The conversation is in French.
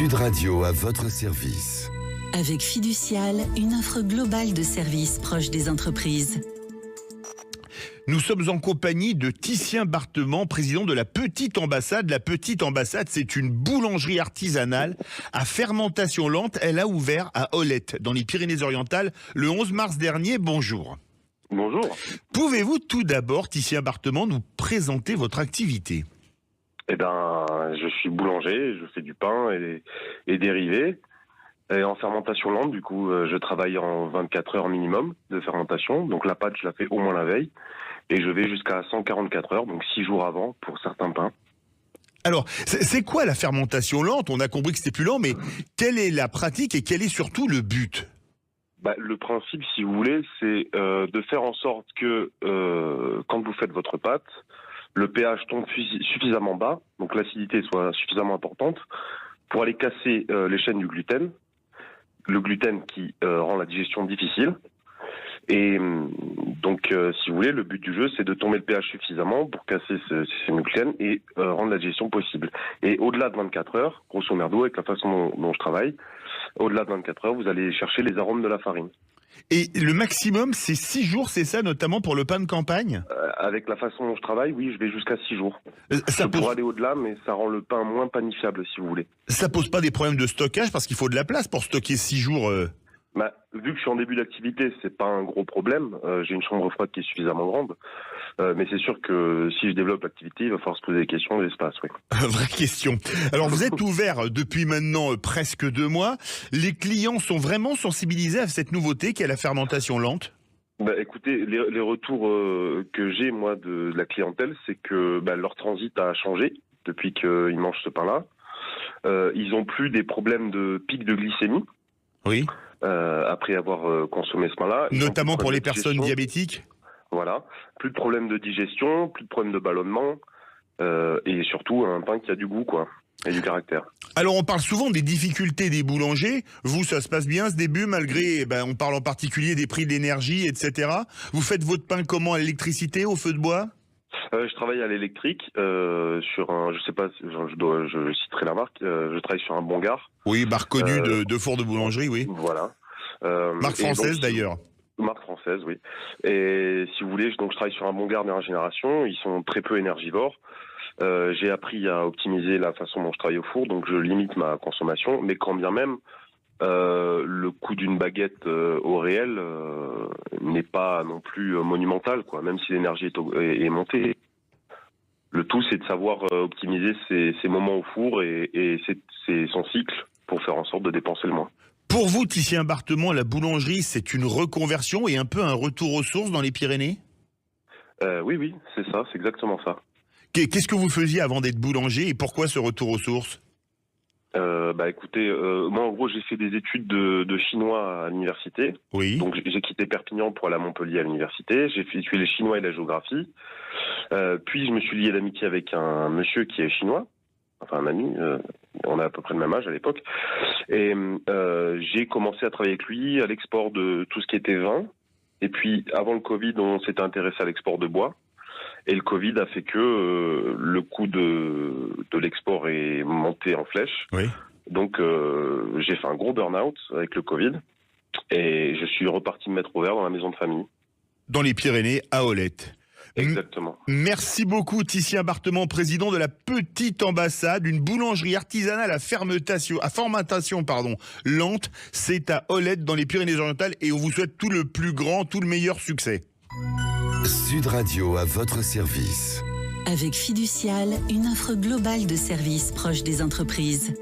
Sud Radio à votre service. Avec Fiducial, une offre globale de services proche des entreprises. Nous sommes en compagnie de Titien Bartement, président de la Petite Ambassade. La Petite Ambassade, c'est une boulangerie artisanale à fermentation lente. Elle a ouvert à Olette, dans les Pyrénées-Orientales, le 11 mars dernier. Bonjour. Bonjour. Pouvez-vous tout d'abord, Titien Bartement, nous présenter votre activité ? Eh ben, je suis boulanger, je fais du pain et dérivés. Et en fermentation lente, du coup, je travaille en 24 heures minimum de fermentation. Donc la pâte, je la fais au moins la veille. Et je vais jusqu'à 144 heures, donc 6 jours avant pour certains pains. Alors, c'est quoi la fermentation lente ? On a compris que c'était plus lent, mais quelle est la pratique et quel est surtout le but ? Le principe, si vous voulez, c'est de faire en sorte que quand vous faites votre pâte, le pH tombe suffisamment bas, donc l'acidité soit suffisamment importante, pour aller casser les chaînes du gluten. Le gluten qui rend la digestion difficile. Et donc, si vous voulez, le but du jeu, c'est de tomber le pH suffisamment pour casser ces gluten et rendre la digestion possible. Et au-delà de 24 heures, grosso merdo, avec la façon dont je travaille, au-delà de 24 heures, vous allez chercher les arômes de la farine. Et le maximum, c'est 6 jours, c'est ça, notamment pour le pain de campagne ? Avec la façon dont je travaille, oui, je vais jusqu'à 6 jours. Ça pourrais aller au-delà, mais ça rend le pain moins panifiable, si vous voulez. Ça pose pas des problèmes de stockage, parce qu'il faut de la place pour stocker 6 jours Vu que je suis en début d'activité, c'est pas un gros problème. J'ai une chambre froide qui est suffisamment grande. Mais c'est sûr que si je développe l'activité, il va falloir se poser des questions de l'espace, oui. Vraie question. Alors, vous êtes ouvert depuis maintenant presque 2 mois. Les clients sont vraiment sensibilisés à cette nouveauté qu'est la fermentation lente ? Écoutez, les retours que j'ai, moi, de la clientèle, c'est que leur transit a changé depuis qu'ils mangent ce pain-là. Ils ont plus des problèmes de pic de glycémie. Oui. Après avoir consommé ce pain-là. Notamment pour les personnes diabétiques. Voilà. Plus de problèmes de digestion, plus de problèmes de ballonnement, et surtout un pain qui a du goût, quoi, et du caractère. Alors on parle souvent des difficultés des boulangers. Vous, ça se passe bien ce début, malgré, on parle en particulier des prix de l'énergie, etc. Vous faites votre pain comment, à l'électricité, au feu de bois ? Je travaille à l'électrique sur un, je sais pas, je citerai la marque. Je travaille sur un Bongard. Oui, marque connue de four de boulangerie, oui. Voilà. Marque française d'ailleurs. Marque française, oui. Et si vous voulez, donc je travaille sur un Bongard dernière génération. Ils sont très peu énergivores. J'ai appris à optimiser la façon dont je travaille au four, donc je limite ma consommation. Mais quand bien même, le coût d'une baguette au réel n'est pas non plus monumental, quoi. Même si l'énergie est montée. Le tout, c'est de savoir optimiser ses moments au four et son cycle pour faire en sorte de dépenser le moins. Pour vous, Titien Bartement, la boulangerie, c'est une reconversion et un peu un retour aux sources dans les Pyrénées ? Oui, c'est ça, c'est exactement ça. Qu'est-ce que vous faisiez avant d'être boulanger et pourquoi ce retour aux sources ? Écoutez, moi en gros j'ai fait des études de chinois à l'université. Oui. Donc j'ai quitté Perpignan pour aller à Montpellier à l'université. J'ai étudié les chinois et la géographie. Puis je me suis lié d'amitié avec un monsieur qui est chinois, enfin un ami. On a à peu près le même âge à l'époque. Et j'ai commencé à travailler avec lui à l'export de tout ce qui était vin. Et puis avant le Covid, on s'était intéressé à l'export de bois. Et le Covid a fait que le coût de l'export est monté en flèche. Oui. Donc j'ai fait un gros burn-out avec le Covid et je suis reparti me mettre au vert dans la maison de famille. Dans les Pyrénées, à Olette. Exactement. Merci beaucoup Titien Bartement, président de la Petite Ambassade, une boulangerie artisanale à fermentation lente. C'est à Olette dans les Pyrénées-Orientales et on vous souhaite tout le meilleur succès. Sud Radio à votre service. Avec Fiducial, une offre globale de services proche des entreprises.